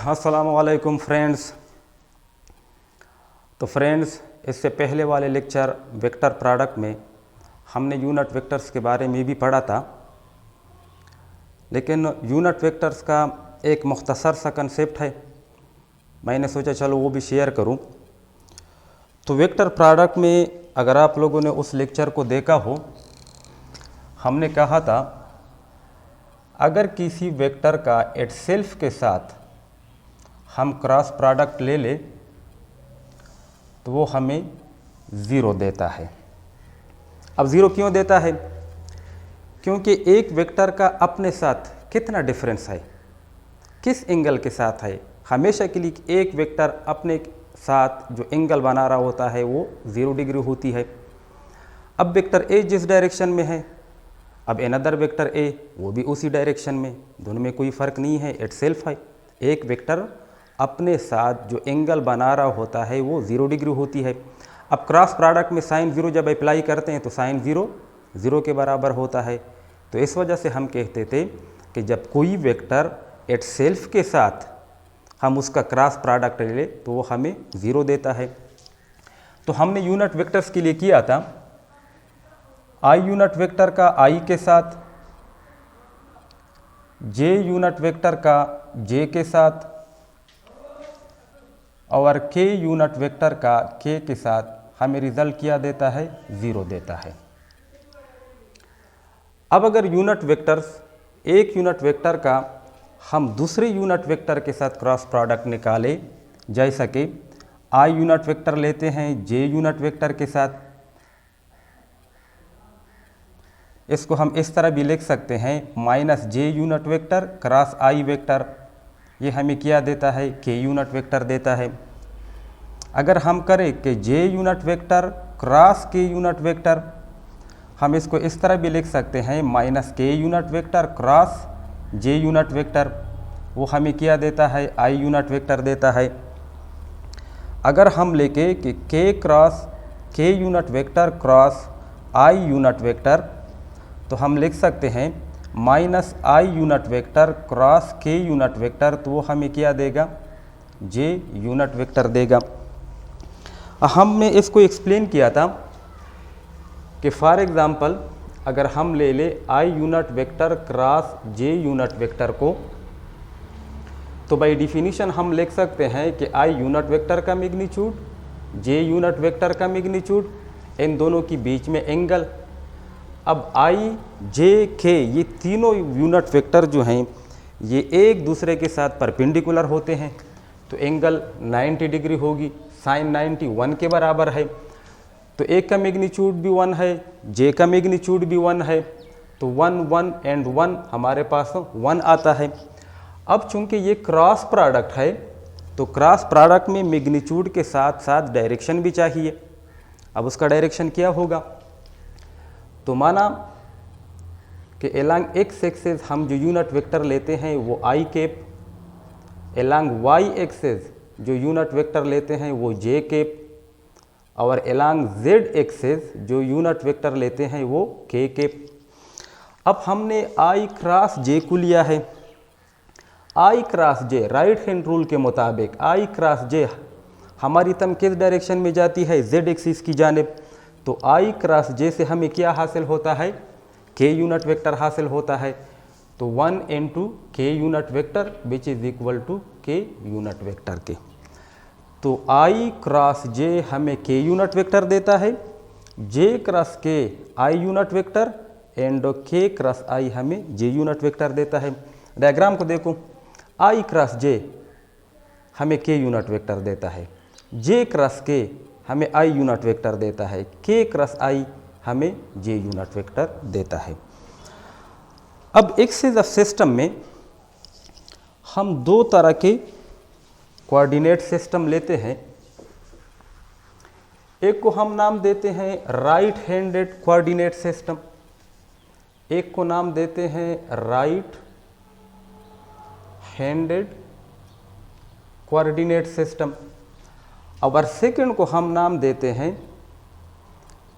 अस्सलामु अलैकुम फ्रेंड्स। तो फ्रेंड्स, इससे पहले वाले लेक्चर वेक्टर प्रोडक्ट में हमने यूनिट वेक्टर्स के बारे में भी पढ़ा था, लेकिन यूनिट वेक्टर्स का एक मुख्तसर सा कंसेप्ट है, मैंने सोचा चलो वो भी शेयर करूं। तो वेक्टर प्रोडक्ट में अगर आप लोगों ने उस लेक्चर को देखा हो, हमने कहा था अगर किसी वेक्टर का इटसेल्फ के साथ हम क्रॉस प्रोडक्ट ले ले तो वो हमें ज़ीरो देता है। अब ज़ीरो क्यों देता है? क्योंकि एक वेक्टर का अपने साथ कितना डिफरेंस है, किस एंगल के साथ है। हमेशा के लिए एक वेक्टर अपने साथ जो एंगल बना रहा होता है वो 0 डिग्री होती है। अब वेक्टर ए जिस डायरेक्शन में है, अब अनदर वेक्टर ए वो भी उसी डायरेक्शन में, दोनों में कोई फ़र्क नहीं है, इटसेल्फ है। एक वेक्टर अपने साथ जो एंगल बना रहा होता है वो 0 डिग्री होती है। अब क्रॉस प्रोडक्ट में साइन 0 जब अप्लाई करते हैं तो साइन 0 के बराबर होता है। तो इस वजह से हम कहते थे कि जब कोई वेक्टर इटसेल्फ के साथ हम उसका क्रॉस प्रोडक्ट ले तो वो हमें 0 देता है। तो हमने यूनिट वेक्टर्स के लिए किया था आई यूनिट वेक्टर का आई के साथ, जे यूनिट वेक्टर का जे के साथ और के यूनिट वेक्टर का के के साथ। हमें रिजल्ट क्या देता है? 0 देता है। अब अगर यूनिट वेक्टर्स एक यूनिट वेक्टर का हम दूसरे यूनिट वेक्टर के साथ क्रॉस प्रोडक्ट निकालें, जैसा कि आई यूनिट वेक्टर लेते हैं जे यूनिट वेक्टर के साथ, इसको हम इस तरह भी लिख सकते हैं माइनस जे यूनिट वेक्टर क्रॉस आई वेक्टर। ये हमें क्या देता है? के यूनिट वेक्टर देता है। अगर हम करें कि जे यूनिट वेक्टर क्रॉस के यूनिट वेक्टर, हम इसको इस तरह भी लिख सकते हैं माइनस के यूनिट वेक्टर क्रॉस जे यूनिट वेक्टर। वो हमें क्या देता है? आई यूनिट वेक्टर देता है। अगर हम लेके कि के क्रॉस के unit vector cross I unit vector, तो हम लिख सकते हैं minus I unit vector cross के यूनिट वेक्टर। तो वो हमें क्या देगा? जे यूनिट वेक्टर देगा। हमने इसको एक्सप्लेन किया था कि फॉर एग्ज़ाम्पल अगर हम ले ले I unit vector cross J unit vector को, तो बाय डिफिनीशन हम लिख सकते हैं कि आई यूनिट वेक्टर का मैग्नीट्यूड, जे यूनिट वेक्टर का मैग्नीट्यूड, इन दोनों के बीच में एंगल। अब आई जे के ये तीनों यूनिट वेक्टर जो हैं ये एक दूसरे के साथ परपेंडिकुलर होते हैं, तो एंगल 90 डिग्री होगी, साइन 90 1 के बराबर है। तो एक का मैग्नीट्यूड भी 1 है, जे का मैग्नीट्यूड भी 1 है, तो 1 1 एंड 1 हमारे पास 1 आता है। अब चूंकि ये क्रॉस प्रोडक्ट है तो क्रॉस प्रोडक्ट में मैग्नीट्यूड के साथ साथ डायरेक्शन भी चाहिए। अब उसका डायरेक्शन क्या होगा? तो माना कि एलॉन्ग एक्स एक्सिस हम जो यूनिट वेक्टर लेते हैं वो आई कैप, एलॉन्ग वाई एक्सिस जो यूनिट वेक्टर लेते हैं वो जे कैप, और एलॉन्ग जेड एक्सिस जो यूनिट वेक्टर लेते हैं वो के कैप। अब हमने आई क्रॉस जे को लिया है। आई क्रॉस जे राइट हैंड रूल के मुताबिक आई क्रॉस जे हमारी तम किस डायरेक्शन में जाती है? जेड एक्सिस की जानिब। तो आई क्रॉस जे से हमें क्या हासिल होता है? के यूनिट वेक्टर हासिल होता है। तो 1 into k unit vector which is equal to k unit vector के। तो आई क्रॉस जे हमें के यूनिट वेक्टर देता है, जे क्रॉस के आई यूनिट वेक्टर, एंड के क्रॉस आई हमें जे यूनिट वेक्टर देता है। डायग्राम को देखो, आई क्रॉस जे हमें के यूनिट वेक्टर देता है, जे क्रॉस के हमें आई यूनिट वेक्टर देता है, के क्रॉस आई हमें जे यूनिट वेक्टर देता है। अब एक्सिस ऑफ सिस्टम में हम दो तरह के कोऑर्डिनेट सिस्टम लेते हैं। एक को हम नाम देते हैं राइट हैंडेड कोऑर्डिनेट सिस्टम, एक को नाम देते हैं राइट हैंडेड कोऑर्डिनेट सिस्टम, और सेकंड को हम नाम देते हैं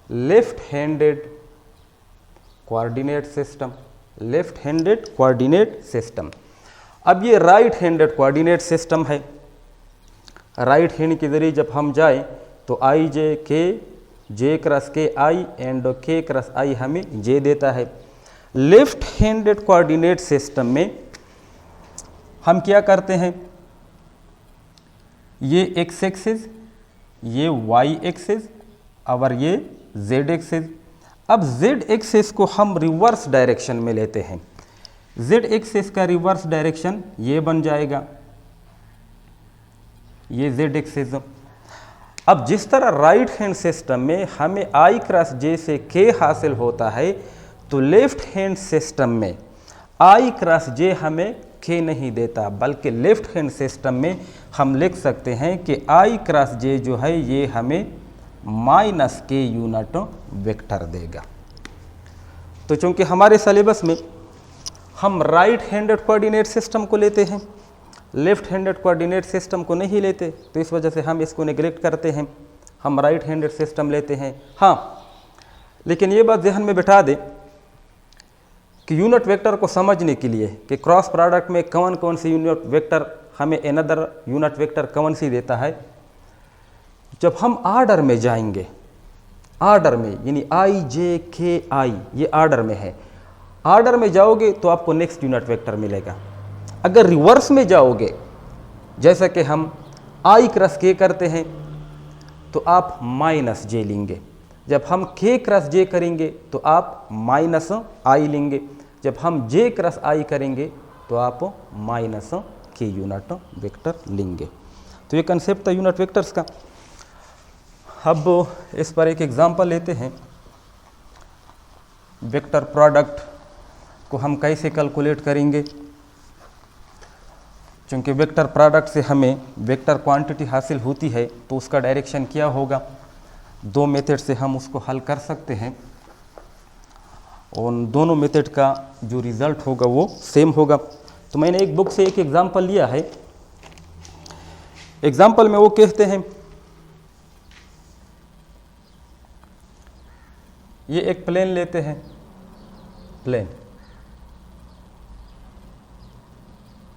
left handed coordinate system, left handed coordinate system. अब ये राइट हैंडेड कोऑर्डिनेट सिस्टम है। राइट हैंड के जरिए जब हम जाएं तो आई जे के, जे क्रॉस के आई एंड के क्रॉस आई हमें जे देता है। लेफ्ट हैंडेड कोऑर्डिनेट सिस्टम में हम क्या करते हैं, ये एक्स एक्सिस, ये वाई एक्सिस और ये जेड एक्सिस। अब जेड एक्सिस को हम रिवर्स डायरेक्शन में लेते हैं। जेड एक्सिस का रिवर्स डायरेक्शन ये बन जाएगा, ये जेड एक्सिस। अब जिस तरह राइट हैंड सिस्टम में हमें आई क्रॉस जे से के हासिल होता है, तो लेफ्ट हैंड सिस्टम में आई क्रॉस जे हमें के नहीं देता, बल्कि लेफ्ट हैंड सिस्टम में हम लिख सकते हैं कि आई क्रॉस जे जो है ये हमें माइनस के यूनिट वेक्टर देगा। तो चूंकि हमारे सिलेबस में हम राइट हैंडेड कोऑर्डिनेट सिस्टम को लेते हैं, लेफ्ट हैंडेड कोऑर्डिनेट सिस्टम को नहीं लेते, तो इस वजह से हम इसको नेग्लेक्ट करते हैं, हम राइट हैंडेड सिस्टम लेते हैं। हाँ, लेकिन ये बात ध्यान में बिठा दें कि यूनिट वेक्टर को समझने के लिए कि क्रॉस प्रोडक्ट में कौन कौन सी यूनिट वेक्टर हमें अनदर यूनिट वेक्टर कौन सी देता है, जब हम आर्डर में जाएंगे, आर्डर में यानी आई जे के आई ये आर्डर में है, आर्डर में जाओगे तो आपको नेक्स्ट यूनिट वेक्टर मिलेगा। अगर रिवर्स में जाओगे, जैसा कि हम आई क्रॉस के करते हैं, तो आप माइनस जे लेंगे। जब हम के क्रॉस जे करेंगे तो आप माइनस आई लेंगे। जब हम जे क्रॉस आई करेंगे तो आप माइनस के यूनिट वेक्टर लेंगे। तो ये कंसेप्ट था यूनिट वेक्टर्स का। अब इस पर एक एग्जांपल लेते हैं। वेक्टर प्रोडक्ट को हम कैसे कैलकुलेट करेंगे, क्योंकि वेक्टर प्रोडक्ट से हमें वेक्टर क्वांटिटी हासिल होती है, तो उसका डायरेक्शन क्या होगा। दो मेथड से हम उसको हल कर सकते हैं और दोनों मेथड का जो रिज़ल्ट होगा वो सेम होगा। तो मैंने एक बुक से एक एग्जांपल लिया है। एग्जांपल में वो कहते हैं, ये एक प्लेन लेते हैं, प्लेन,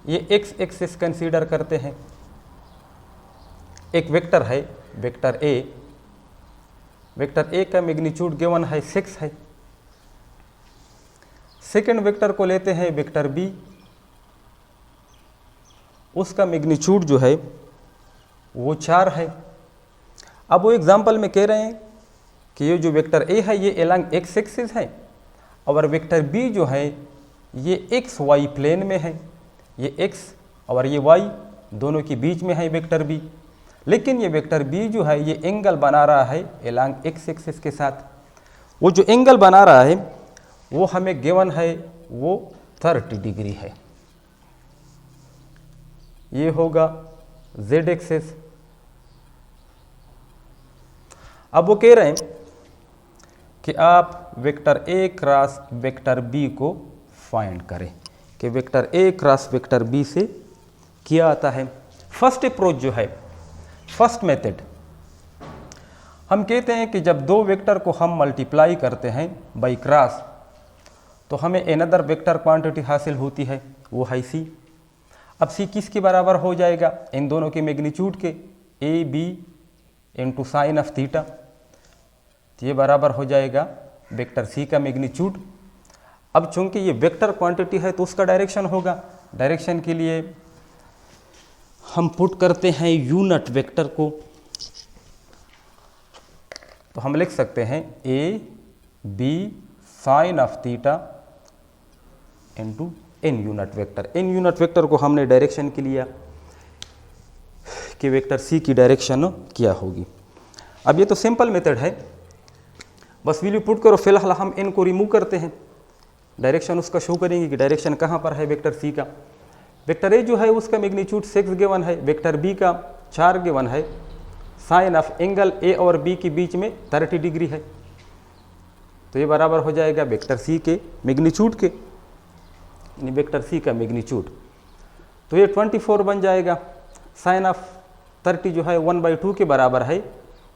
ये एक्स एक्सिस कंसीडर करते हैं। एक वेक्टर है, वेक्टर ए, वेक्टर ए का मैग्नीट्यूड गिवन है 6 है। सेकेंड वेक्टर को लेते हैं वेक्टर बी, उसका मैग्नीट्यूड जो है वो 4 है। अब वो एग्जांपल में कह रहे हैं कि ये जो वेक्टर ए है ये एलॉन्ग एक्स एक्सिस है और वेक्टर बी जो है ये एक्स वाई प्लेन में है, ये एक्स और ये वाई दोनों के बीच में है वेक्टर बी। लेकिन ये वेक्टर बी जो है ये एंगल बना रहा है एलॉन्ग एक्स एक्सिस के साथ। वो जो एंगल बना रहा है वो हमें गिवन है, वो 30 डिग्री है। ये होगा जेड एक्सिस। अब वो कह रहे हैं कि आप vector A cross vector B को फाइंड करें कि vector A cross vector B से क्या आता है। फर्स्ट अप्रोच जो है, फर्स्ट मेथड, हम कहते हैं कि जब दो वेक्टर को हम मल्टीप्लाई करते हैं बाई क्रॉस, तो हमें अनदर वेक्टर क्वांटिटी हासिल होती है, वो है सी। अब सी किसके बराबर हो जाएगा, इन दोनों के मैग्नीट्यूड के, A B into sine of theta. तो ये बराबर हो जाएगा वेक्टर सी का मैग्नीट्यूड। अब चूंकि ये वेक्टर क्वांटिटी है तो उसका डायरेक्शन होगा। डायरेक्शन के लिए हम पुट करते हैं यूनिट वेक्टर को, तो हम लिख सकते हैं A B sine of theta into N unit vector. N unit vector को हमने डायरेक्शन के लिया कि वेक्टर सी की डायरेक्शन क्या होगी। अब ये तो सिंपल मेथड है, बस वैल्यू पुट करो। फिलहाल हम एन को रिमूव करते हैं, डायरेक्शन उसका शो करेंगे कि डायरेक्शन कहाँ पर है वेक्टर सी का। वेक्टर ए जो है उसका मैग्नीट्यूड 6 गिवन है, वेक्टर बी का 4 गिवन है, साइन ऑफ एंगल ए और बी के बीच में 30 डिग्री है। तो ये बराबर हो जाएगा वेक्टर सी के मैग्नीट्यूड के, यानी वेक्टर सी का मैग्नीट्यूड। तो ये 24 बन जाएगा। साइन ऑफ 30 जो है 1/2 के बराबर है,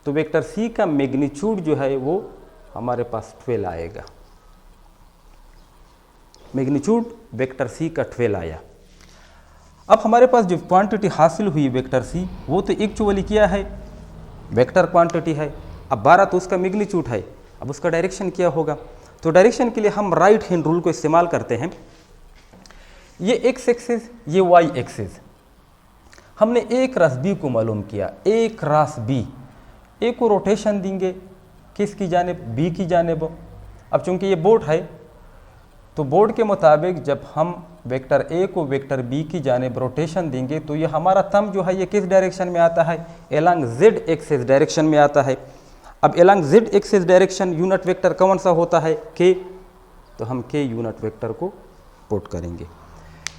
तो वेक्टर सी का मैग्नीट्यूड जो है वो हमारे पास 12 आएगा। मैग्नीट्यूड वेक्टर सी का 12 आया। अब हमारे पास जो क्वांटिटी हासिल हुई वेक्टर सी वो तो एक्चुअली क्या है, वेक्टर क्वांटिटी है। अब 12 तो उसका मैग्नीट्यूड है, अब उसका डायरेक्शन क्या होगा। तो डायरेक्शन के लिए हम राइट हैंड रूल को इस्तेमाल करते हैं। ये एक्स एक्सिस, ये वाई एक्सिस, हमने ए क्रॉस बी को मालूम किया। ए क्रॉस बी, ए को रोटेशन देंगे किसकी जानिब, बी की जानिब। अब चूंकि ये बोर्ड है तो बोर्ड के मुताबिक जब हम वेक्टर ए को वेक्टर बी की जानिब रोटेशन देंगे तो ये हमारा थंब जो है ये किस डायरेक्शन में आता है, एलॉन्ग जेड एक्सिस डायरेक्शन में आता है। अब along Z axis direction unit vector कौन सा होता है, के, तो हम के यूनिट वेक्टर को पुट करेंगे।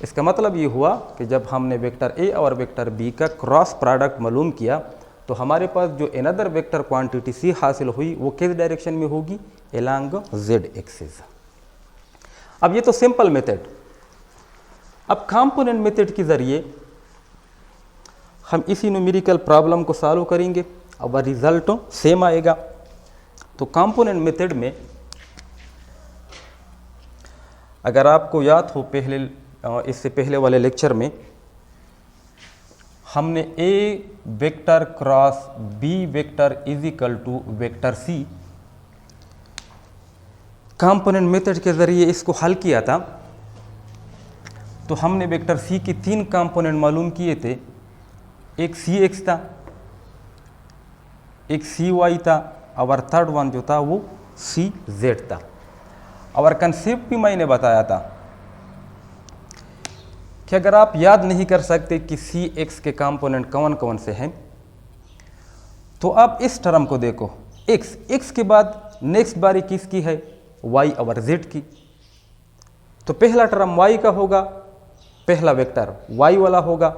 इसका मतलब ये हुआ कि जब हमने वेक्टर ए और वेक्टर बी का क्रॉस प्रोडक्ट मालूम किया तो हमारे पास जो अनदर वेक्टर क्वांटिटी सी हासिल हुई वो किस डायरेक्शन में होगी, एलॉन्ग जेड एक्सिस। अब ये तो सिंपल मेथड। अब कंपोनेंट मेथड के ज़रिए हम इसी न्यूमेरिकल प्रॉब्लम को सॉल्व करेंगे, अब रिजल्ट सेम आएगा। तो कंपोनेंट मेथड में अगर आपको याद हो इससे पहले वाले लेक्चर में हमने A vector cross B vector is equal to vector C component method के ज़रिए इसको हल किया था। तो हमने वेक्टर सी की 3 कंपोनेंट मालूम किए थे, एक सी एक्स था, एक सी वाई था और थर्ड वन जो था वो सी जेड था। और कंसेप्ट भी मैंने बताया था कि अगर आप याद नहीं कर सकते कि सी एक्स के कंपोनेंट कौन कौन से हैं तो आप इस टर्म को देखो, एक्स, एक्स के बाद नेक्स्ट बारी किसकी है, वाई और जेड की। तो पहला टर्म वाई का होगा, पहला वेक्टर वाई वाला होगा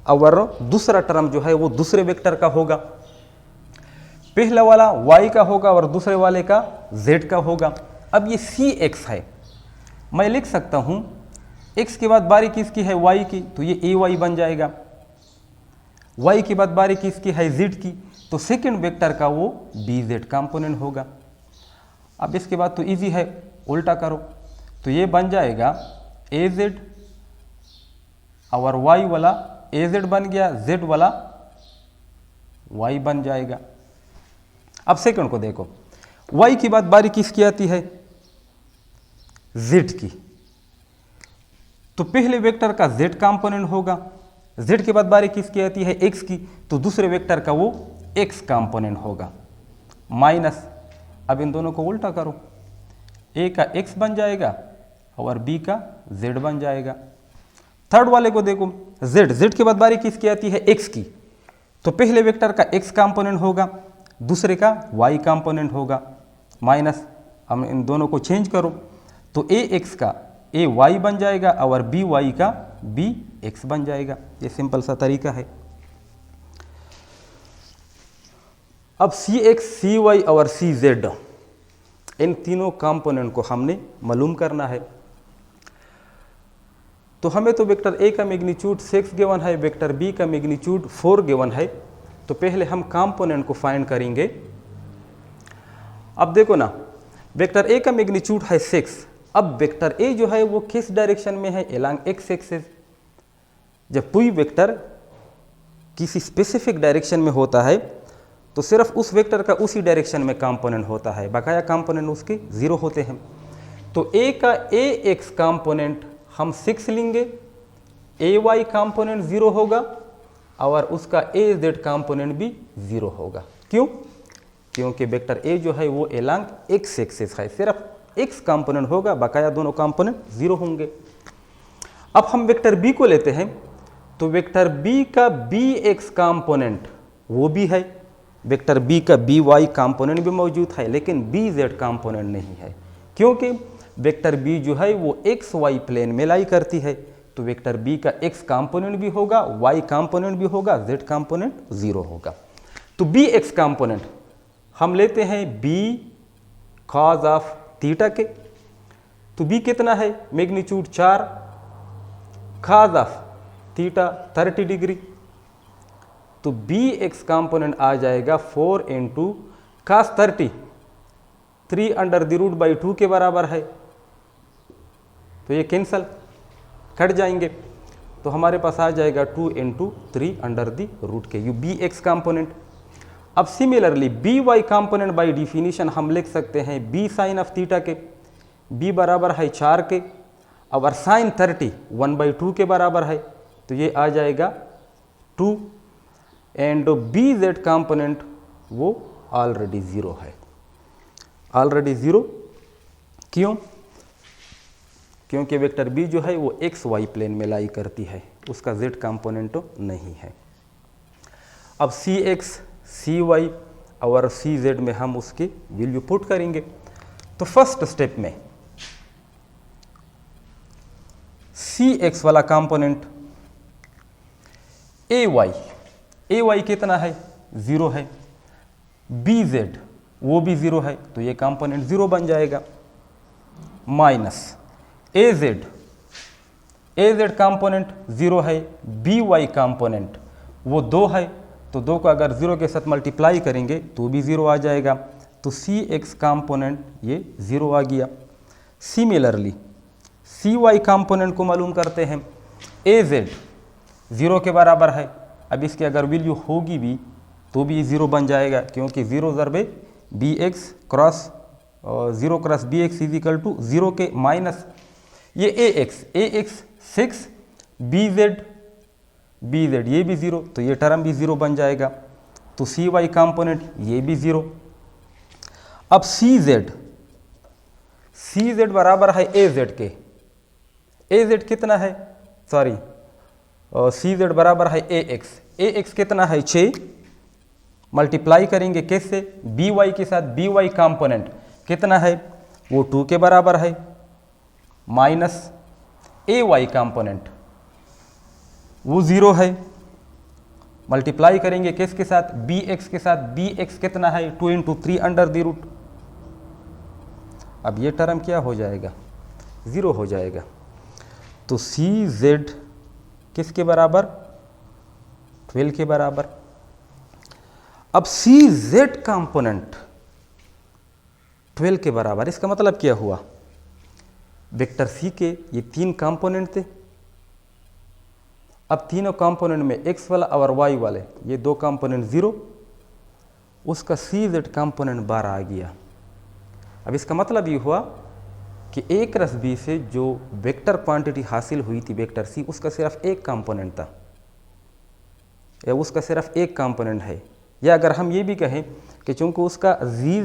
और दूसरा टर्म जो है वो दूसरे वेक्टर का होगा। पहला वाला वाई का होगा और दूसरे वाले का जेड का होगा। अब ये सी एक्स है, मैं लिख सकता हूँ एक्स के बाद बारी किसकी है, वाई की, तो ये ए वाई बन जाएगा। वाई के बाद बारी किसकी है, जेड की, तो सेकेंड वेक्टर का वो बी जेड कंपोनेंट होगा। अब इसके बाद तो इजी है, उल्टा करो तो ये बन जाएगा ए जेड और वाई वाला ए जेड बन गया, जेड वाला वाई बन जाएगा। अब सेकंड को देखो, वाई की बात बारी किसकी आती है, जेड की, तो पहले वेक्टर का जेड कंपोनेंट होगा। जेड के बाद बारी किसकी आती है, एक्स की, तो दूसरे वेक्टर का वो एक्स कंपोनेंट होगा। माइनस, अब इन दोनों को उल्टा करो, ए का एक्स बन जाएगा और बी का जेड बन जाएगा। थर्ड वाले को देखो, जेड, जेड के बाद बारी किसकी आती है, एक्स की, तो पहले वेक्टर का एक्स कंपोनेंट होगा, दूसरे का वाई कंपोनेंट होगा। माइनस, हम इन दोनों को चेंज करो तो ए एक्स का ए वाई बन जाएगा और बी वाई का बी एक्स बन जाएगा। ये सिंपल सा तरीका है। अब सी एक्स, सी वाई और सी जेड, इन तीनों कंपोनेंट को हमने मालूम करना है। तो हमें तो वेक्टर ए का मैग्नीट्यूड 6 गिवन है, वेक्टर बी का मैग्नीट्यूड 4 गिवन है। तो पहले हम कंपोनेंट को फाइंड करेंगे। अब देखो ना, वेक्टर ए का मैग्नीट्यूड है 6। अब वेक्टर ए जो है वो किस डायरेक्शन में है, एलॉन्ग एक्स एक्सिस। जब कोई वेक्टर किसी स्पेसिफिक डायरेक्शन में होता है तो सिर्फ उस वेक्टर का उसी डायरेक्शन में कंपोनेंट होता है, बकाया कंपोनेंट उसके 0 होते हैं। तो ए का ए एक्स कंपोनेंट हम 6 लेंगे, ए वाई कंपोनेंट 0 होगा और उसका ए जेड कंपोनेंट भी 0 होगा। क्यों? क्योंकि वेक्टर ए जो है वो एलॉन्ग एक्स एक्सिस है, सिर्फ एक्स कंपोनेंट होगा, बकाया दोनों कंपोनेंट 0 होंगे। अब हम वेक्टर बी को लेते हैं, तो वेक्टर बी का बी एक्स कंपोनेंट वो भी है, वेक्टर बी का बी वाई कंपोनेंट भी मौजूद है, लेकिन बी जेड कंपोनेंट नहीं है, क्योंकि वेक्टर बी जो है वो एक्स वाई प्लेन में लाई करती है। तो वेक्टर बी का एक्स कंपोनेंट भी होगा, वाई कंपोनेंट भी होगा, जेड कंपोनेंट 0 होगा। तो बी एक्स कंपोनेंट हम लेते हैं बी कॉज ऑफ थीटा के, तो बी कितना है, magnitude 4, cos of theta 30 degree, तो बी एक्स कंपोनेंट आ जाएगा 4 into cos 30, 3 under the root by 2 के बराबर है। तो ये कैंसल कट जाएंगे। तो हमारे पास आ जाएगा 2 इंटू 3 अंडर द रूट के यू बी एक्स कॉम्पोनेंट। अब similarly B Y component by definition हम लिख सकते हैं बी साइन ऑफ थीटा के, बी बराबर है 4 के, और साइन 30 1/2 के बराबर है, तो ये आ जाएगा 2 एंड बी जेड कॉम्पोनेंट वो ऑलरेडी 0 है, ऑलरेडी 0। क्यों? क्योंकि वेक्टर बी जो है वो एक्स वाई प्लेन में लाई करती है, उसका जेड कॉम्पोनेंट नहीं है। अब सी एक्स सी वाई और सी जेड में हम उसकी वैल्यू पुट करेंगे। तो फर्स्ट स्टेप में सी एक्स वाला कंपोनेंट ए वाई कितना है 0 है, बी जेड वो भी 0 है, तो ये कंपोनेंट 0 बन जाएगा, माइनस ए जेड कंपोनेंट 0 है, बी वाई कंपोनेंट वो 2 है, तो 2 को अगर 0 के साथ मल्टीप्लाई करेंगे तो भी 0 आ जाएगा, तो सी एक्स कंपोनेंट ये 0 आ गया। सिमिलरली सी वाई कंपोनेंट को मालूम करते हैं, ए जेड 0 के बराबर है, अब इसकी अगर वैल्यू होगी भी तो भी 0 बन जाएगा, क्योंकि 0 ज़रबे B X cross 0 cross B X is equal to 0 के माइनस ये ए एक्स 6 बी जेड ये भी 0, तो ये टर्म भी 0 बन जाएगा, तो सी वाई कंपोनेंट ये भी 0। अब सी जेड बराबर है ए जेड के, ए जेड कितना है, सॉरी सी जेड बराबर है ए एक्स कितना है 6, मल्टीप्लाई करेंगे कैसे बी वाई के साथ, बी वाई कंपोनेंट कितना है वो 2 के बराबर है, माइनस ए वाई कंपोनेंट वो 0 है, मल्टीप्लाई करेंगे किसके साथ, बी एक्स के साथ, बी एक्स कितना है 2 इंटू 3 अंडर द रूट। अब ये टर्म क्या हो जाएगा 0 हो जाएगा, तो सी जेड किसके बराबर 12 के बराबर। अब सी जेड कंपोनेंट 12 के बराबर, इसका मतलब क्या हुआ, वेक्टर सी के ये 3 कंपोनेंट थे, अब तीनों कंपोनेंट में एक्स वाला और वाई वाले ये 2 कंपोनेंट 0, उसका सी जेड कंपोनेंट 12 आ गया। अब इसका मतलब ये हुआ कि ए क्रस बी से जो वेक्टर क्वांटिटी हासिल हुई थी वेक्टर सी, उसका सिर्फ एक कंपोनेंट था, या उसका सिर्फ एक कंपोनेंट है, या अगर हम ये भी कहें कि चूंकि उसका सी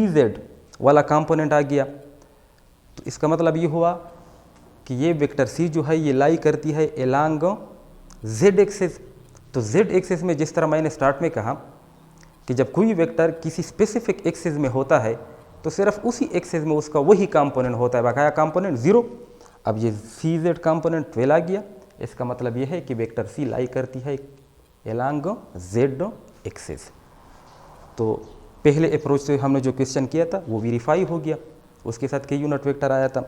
जेड वाला कंपोनेंट आ गया, तो इसका मतलब ये हुआ कि ये वेक्टर सी जो है ये लाई करती है एलांग जेड एक्सिस। तो जेड एक्सिस में जिस तरह मैंने स्टार्ट में कहा कि जब कोई वेक्टर किसी स्पेसिफिक एक्सिस में होता है तो सिर्फ उसी एक्सिस में उसका वही कंपोनेंट होता है, बकाया कंपोनेंट 0। अब ये सी जेड कंपोनेंट 12 आ गया, इसका मतलब ये है कि वेक्टर सी लाई करती है एलांग जेड एक्सिस। तो पहले अप्रोच से हमने जो क्वेश्चन किया था वो वेरीफाई हो गया, उसके साथ के यूनिट वेक्टर आया था,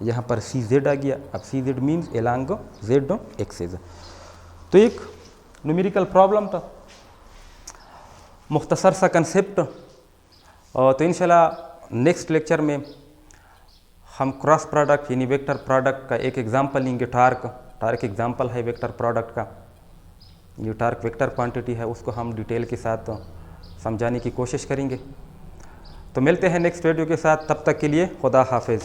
यहाँ पर सी जेड आ गया। अब C Z means along Z axis. तो एक न्यूमेरिकल प्रॉब्लम था, मुख्तसर सा कंसेप्ट। तो इंशाल्लाह नेक्स्ट लेक्चर में हम क्रॉस प्रोडक्ट यानी वेक्टर प्रोडक्ट का एक एग्जांपल लेंगे। टार्क एग्जांपल है वेक्टर प्रोडक्ट का, ये टार्क वेक्टर क्वांटिटी है, उसको हम डिटेल के साथ समझाने की कोशिश करेंगे। तो मिलते हैं नेक्स्ट वीडियो के साथ, तब तक के लिए खुदा हाफिज़।